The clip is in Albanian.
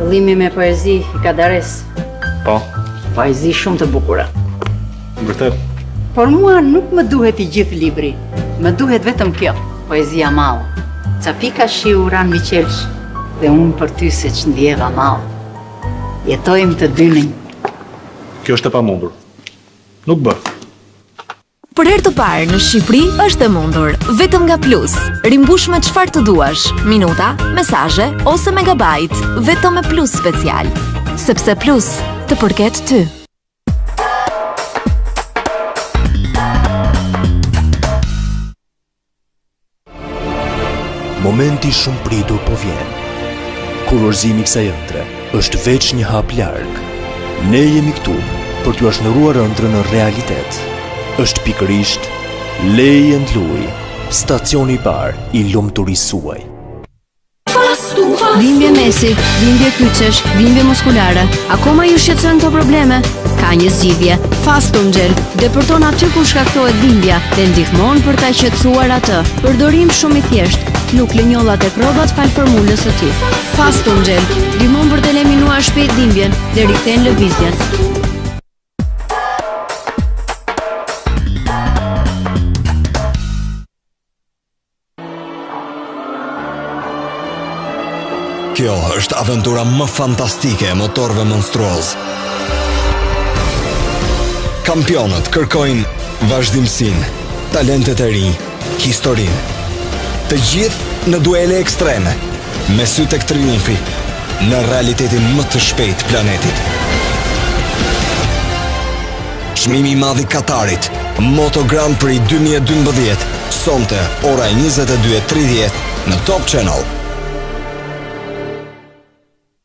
Qëllimi me poezi I ka dares. Po, Poezi shumë të bukura. vërtet. Por mua nuk më duhet I gjithë libri. Më duhet vetëm kjo, poezia mall. Ca pika shiu ran mi qelsh dhe unë për ty se që ndjeva mall. Jetojmë të dynin. Kjo është e pamundur. Nuk bë. Për herë të parë në Shqipëri është e mundur, vetëm nga Plus. Rimbush me çfarë të duash, minuta, mesazhe ose megabajt, vetëm me Plus special. Sepse Plus të përket ty. Momenti shumë pritur po vjen. Kurorëzimi kësaj ëndre është veç një hap larg. Ne jemi këtu për t'ju shndruar ëndrën në realitet. Është pikërisht Lej and Luj, stacioni I parë I lumturisë suaj. Dhimbje mesi, dhimbje kyçesh, dhimbje muskulare. Akoma ju shqetësojnë këto probleme? Ka një zgjidhje. Fastum Gel depërton aty ku shkaktohet dhimbja dhe ndihmon për ta qetësuar atë. Përdorim shumë I thjeshtë. Nuk lënjollat e probat fal formulës së tij. Fastum Gel ndihmon për të eliminuar shpejt dhimbjen dhe rikthen lëvizjen. Kjo është aventura më fantastike e motorëve monstruoz. Kampionët kërkojnë vazhdimsinë, talentet e rinj, historinë. Të gjithë në duele ekstreme, me sy tek triumfi, në realitetin më të shpejt planetit. Çmimi I madh I Katarit, Moto Grand Prix 2012, sonte ora 22:30 në Top Channel.